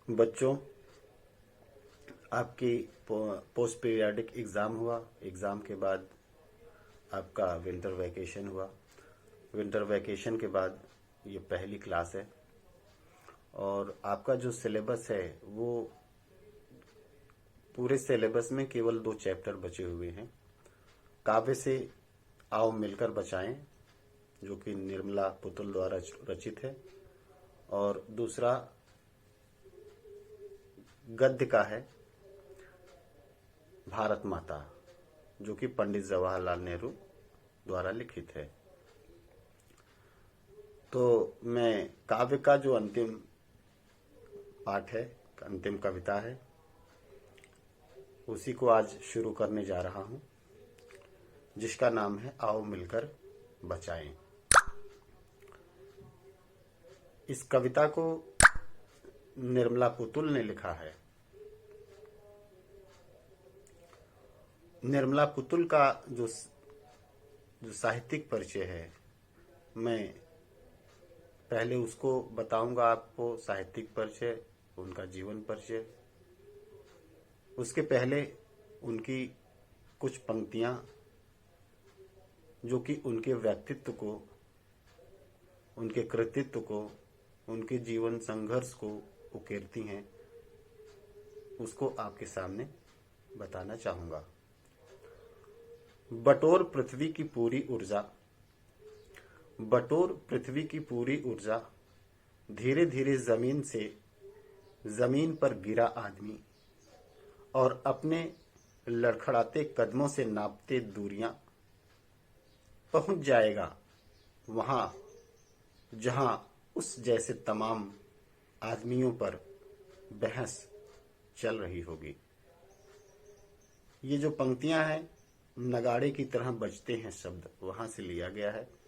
बच्चों, आपकी post periodic exam हुआ। एग्ज़ाम के बाद आपका विंटर वैकेशन हुआ। विंटर वैकेशन के बाद ये पहली क्लास है और आपका जो सिलेबस है वो पूरे सिलेबस में केवल 2 चैप्टर बचे हुए हैं। काव्य से आओ मिलकर बचाएं, जो कि निर्मला पुतुल द्वारा रचित है, और दूसरा गद्य का है भारत माता, जो कि पंडित जवाहरलाल नेहरू द्वारा लिखित है। तो मैं काव्य का जो अंतिम पाठ है, अंतिम कविता है, उसी को आज शुरू करने जा रहा हूं, जिसका नाम है आओ मिलकर बचाएं। इस कविता को निर्मला पुतुल ने लिखा है। निर्मला पुतुल का जो साहित्यिक परिचय है, मैं पहले उसको बताऊंगा आपको, साहित्यिक परिचय, उनका जीवन परिचय। उसके पहले उनकी कुछ पंक्तियां जो कि उनके व्यक्तित्व को, उनके कृतित्व को, उनके जीवन संघर्ष को उकेरती हैं, उसको आपके सामने बताना चाहूंगा। बटोर पृथ्वी की पूरी ऊर्जा, बटोर पृथ्वी की पूरी ऊर्जा, धीरे धीरे जमीन पर गिरा आदमी, और अपने लड़खड़ाते कदमों से नापते दूरियां, पहुंच जाएगा वहां जहां उस जैसे तमाम आदमियों पर बहस चल रही होगी। ये जो पंक्तियां हैं, नगाड़े की तरह बजते हैं शब्द, वहां से लिया गया है।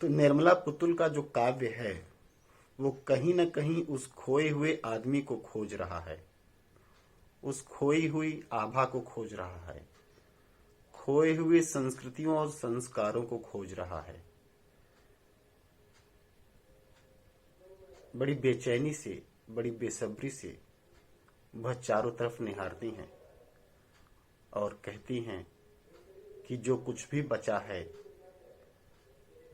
तो निर्मला पुतुल का जो काव्य है वो कहीं न कहीं उस खोए हुए आदमी को खोज रहा है, उस खोई हुई आभा को खोज रहा है, खोए हुए संस्कृतियों और संस्कारों को खोज रहा है। बड़ी बेचैनी से, बड़ी बेसब्री से वह चारों तरफ निहारती हैं और कहती हैं कि जो कुछ भी बचा है,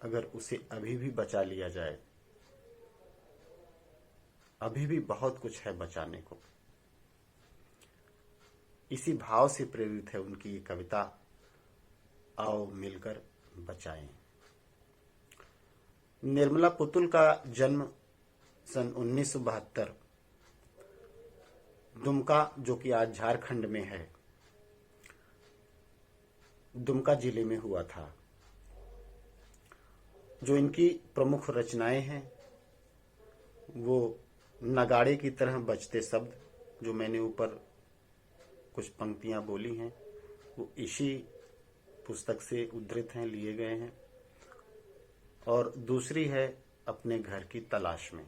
अगर उसे अभी भी बचा लिया जाए, अभी भी बहुत कुछ है बचाने को। इसी भाव से प्रेरित है उनकी ये कविता, आओ मिलकर बचाएं। निर्मला पुतुल का जन्म सन 1972 दुमका, जो कि आज झारखंड में है, दुमका जिले में हुआ था। जो इनकी प्रमुख रचनाएं हैं वो नगाड़े की तरह बजते शब्द, जो मैंने ऊपर कुछ पंक्तियां बोली हैं, वो इसी पुस्तक से उद्धृत हैं, लिए गए हैं। और दूसरी है अपने घर की तलाश में।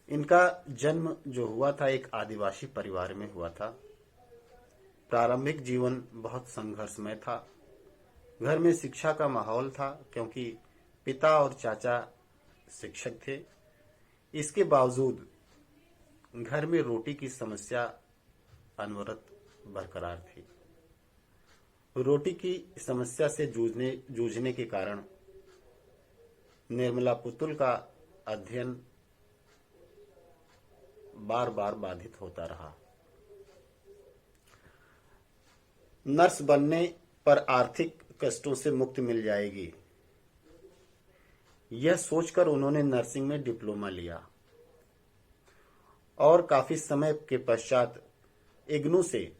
इनका जन्म जो हुआ था एक आदिवासी परिवार में हुआ था। प्रारंभिक जीवन बहुत संघर्षमय था। घर में शिक्षा का माहौल था, क्योंकि पिता और चाचा शिक्षक थे। इसके बावजूद घर में रोटी की समस्या अनवरत बरकरार थी। रोटी की समस्या से जूझने के कारण निर्मला पुतुल का अध्ययन बार बार बाधित होता रहा। नर्स बनने पर आर्थिक कष्टों से मुक्ति मिल जाएगी, यह सोचकर उन्होंने नर्सिंग में डिप्लोमा लिया और काफी समय के पश्चात इग्नू से,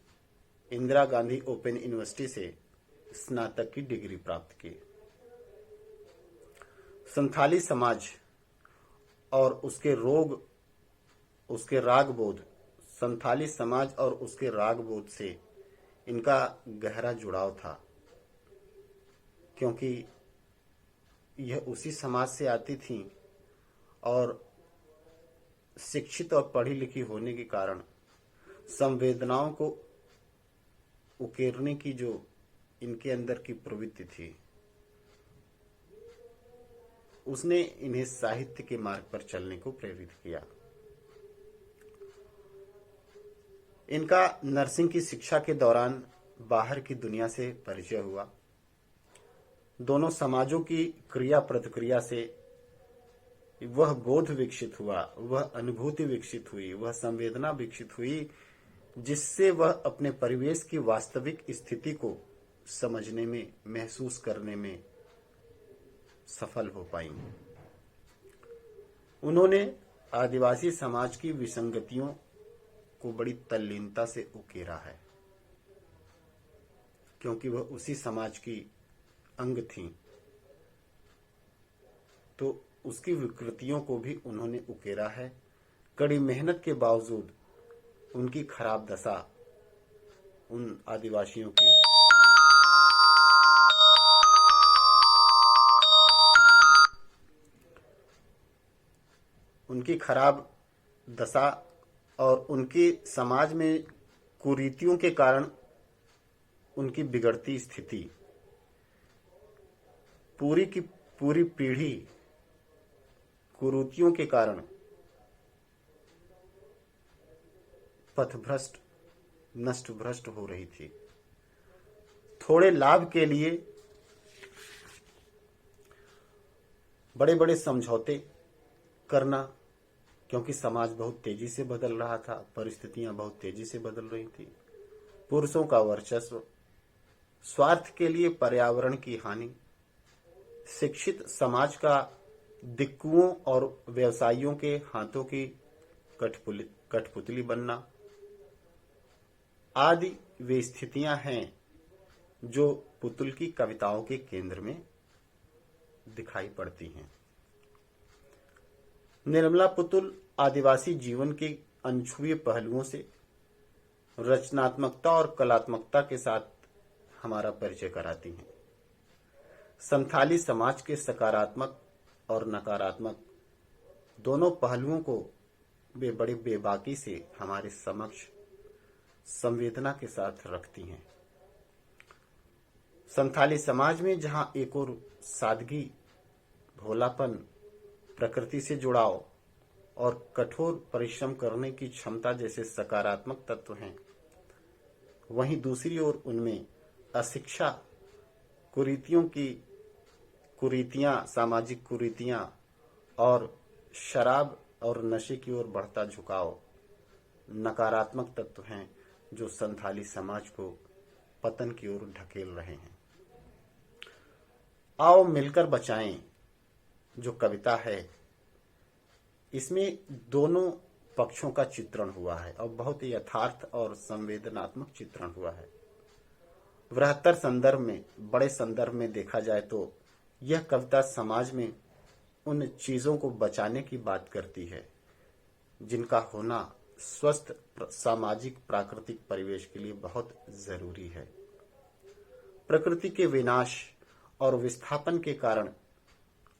इंदिरा गांधी ओपन यूनिवर्सिटी से स्नातक की डिग्री प्राप्त की। संथाली समाज और उसके रागबोध, संथाली समाज और उसके रागबोध से इनका गहरा जुड़ाव था, क्योंकि यह उसी समाज से आती थीं और शिक्षित और पढ़ी लिखी होने के कारण संवेदनाओं को उकेरने की जो इनके अंदर की प्रवृत्ति थी, उसने इन्हें साहित्य के मार्ग पर चलने को प्रेरित किया। इनका नर्सिंग की शिक्षा के दौरान बाहर की दुनिया से परिचय हुआ। दोनों समाजों की क्रिया प्रतिक्रिया से वह बोध विकसित हुआ, वह अनुभूति विकसित हुई, वह संवेदना विकसित हुई, जिससे वह अपने परिवेश की वास्तविक स्थिति को समझने में, महसूस करने में सफल हो पाएंगे। उन्होंने आदिवासी समाज की विसंगतियों को बड़ी तल्लीनता से उकेरा है, क्योंकि वह उसी समाज की अंग थीं, तो उसकी विकृतियों को भी उन्होंने उकेरा है। कड़ी मेहनत के बावजूद उनकी खराब दशा उन आदिवासियों की खराब दशा और उनके समाज में कुरीतियों के कारण उनकी बिगड़ती स्थिति पूरी की पूरी पीढ़ी कुरीतियों के कारण पथभ्रष्ट, नष्ट भ्रष्ट हो रही थी। थोड़े लाभ के लिए बड़े बड़े समझौते करना, क्योंकि समाज बहुत तेजी से बदल रहा था, परिस्थितियां बहुत तेजी से बदल रही थी। पुरुषों का वर्चस्व, स्वार्थ के लिए पर्यावरण की हानि, शिक्षित समाज का दिक्कुओं और व्यवसायियों के हाथों की कठपुतली बनना आदि वे स्थितियां हैं जो पुतुल की कविताओं के केंद्र में दिखाई पड़ती हैं। निर्मला पुतुल आदिवासी जीवन के अनछुए पहलुओं से रचनात्मकता और कलात्मकता के साथ हमारा परिचय कराती हैं। संथाली समाज के सकारात्मक और नकारात्मक दोनों पहलुओं को वे बड़े बेबाकी से हमारे समक्ष संवेदना के साथ रखती हैं। संथाली समाज में जहां एक और सादगी, भोलापन, प्रकृति से जुड़ाव और कठोर परिश्रम करने की क्षमता जैसे सकारात्मक तत्व हैं, वहीं दूसरी ओर उनमें अशिक्षा, कुरीतियां, सामाजिक कुरीतियां और शराब और नशे की ओर बढ़ता झुकाव नकारात्मक तत्व हैं जो संथाली समाज को पतन की ओर ढकेल रहे हैं। आओ मिलकर बचाएं जो कविता है, इसमें दोनों पक्षों का चित्रण हुआ है और बहुत ही यथार्थ और संवेदनात्मक चित्रण हुआ है। बृहत्तर संदर्भ में, बड़े संदर्भ में देखा जाए तो यह कविता समाज में उन चीजों को बचाने की बात करती है जिनका होना स्वस्थ सामाजिक प्राकृतिक परिवेश के लिए बहुत जरूरी है। प्रकृति के विनाश और विस्थापन के कारण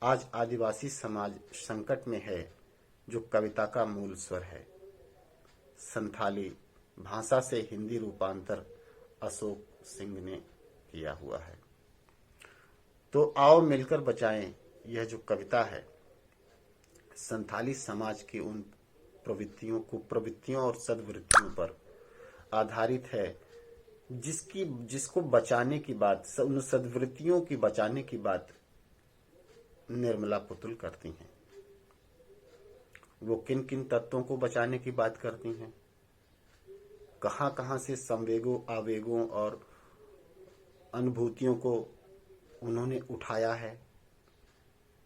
आज आदिवासी समाज संकट में है, जो कविता का मूल स्वर है। संथाली भाषा से हिंदी रूपांतर अशोक सिंह ने किया हुआ है। तो आओ मिलकर बचाएं, यह जो कविता है संथाली समाज की उन कुप्रवृत्तियों और सद्वृत्तियों पर आधारित है, जिसको बचाने की बात, उन सद्वृत्तियों की बचाने की बात निर्मला पुतुल करती हैं। वो किन किन तत्वों को बचाने की बात करती हैं, कहां कहां से संवेगों, आवेगों और अनुभूतियों को उन्होंने उठाया है,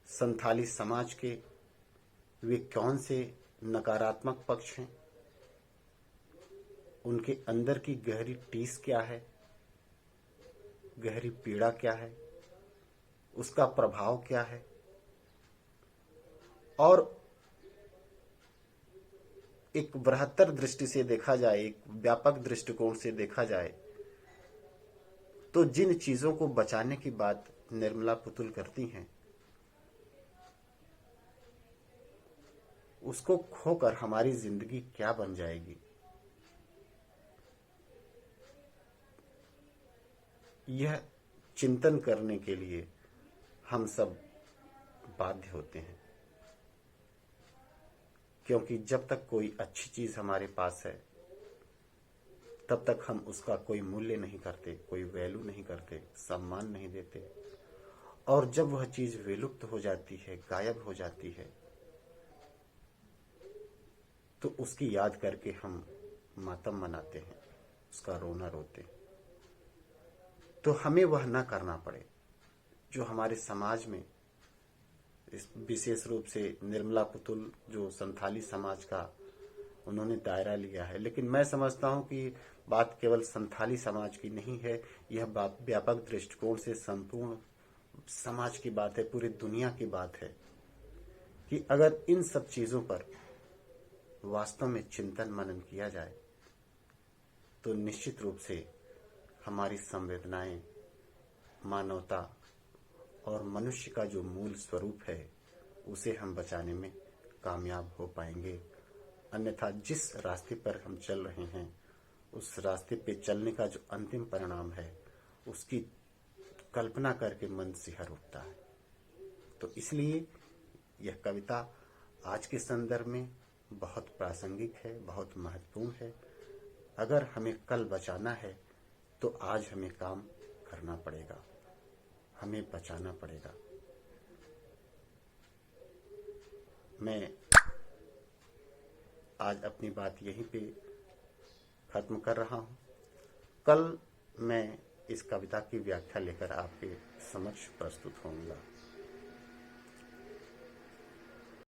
संथाली समाज के वे कौन से नकारात्मक पक्ष हैं, उनके अंदर की गहरी टीस क्या है, गहरी पीड़ा क्या है, उसका प्रभाव क्या है, और एक बृहत्तर दृष्टि से देखा जाए, एक व्यापक दृष्टिकोण से देखा जाए तो जिन चीजों को बचाने की बात निर्मला पुतुल करती हैं, उसको खोकर हमारी जिंदगी क्या बन जाएगी, यह चिंतन करने के लिए हम सब बाध्य होते हैं, क्योंकि जब तक कोई अच्छी चीज हमारे पास है तब तक हम उसका कोई मूल्य नहीं करते, कोई वैल्यू नहीं करते, सम्मान नहीं देते। और जब वह चीज विलुप्त हो जाती है, गायब हो जाती है, तो उसकी याद करके हम मातम मनाते हैं, उसका रोना रोते हैं। तो हमें वह न करना पड़े जो हमारे समाज में, विशेष रूप से निर्मला पुतुल जो संथाली समाज का उन्होंने दायरा लिया है। लेकिन मैं समझता हूं कि बात केवल संथाली समाज की नहीं है, यह बात व्यापक दृष्टिकोण से संपूर्ण समाज की बात है, पूरी दुनिया की बात है कि अगर इन सब चीजों पर वास्तव में चिंतन मनन किया जाए तो निश्चित रूप से हमारी संवेदनाएं, मानवता और मनुष्य का जो मूल स्वरूप है उसे हम बचाने में कामयाब हो पाएंगे। अन्यथा जिस रास्ते पर हम चल रहे हैं उस रास्ते पे चलने का जो अंतिम परिणाम है उसकी कल्पना करके मन सिहर उठता है। तो इसलिए यह कविता आज के संदर्भ में बहुत प्रासंगिक है, बहुत महत्वपूर्ण है। अगर हमें कल बचाना है तो आज हमें काम करना पड़ेगा, हमें बचाना पड़ेगा। मैं आज अपनी बात यहीं पे खत्म कर रहा हूं। कल मैं इस कविता की व्याख्या लेकर आपके समक्ष प्रस्तुत होऊंगा।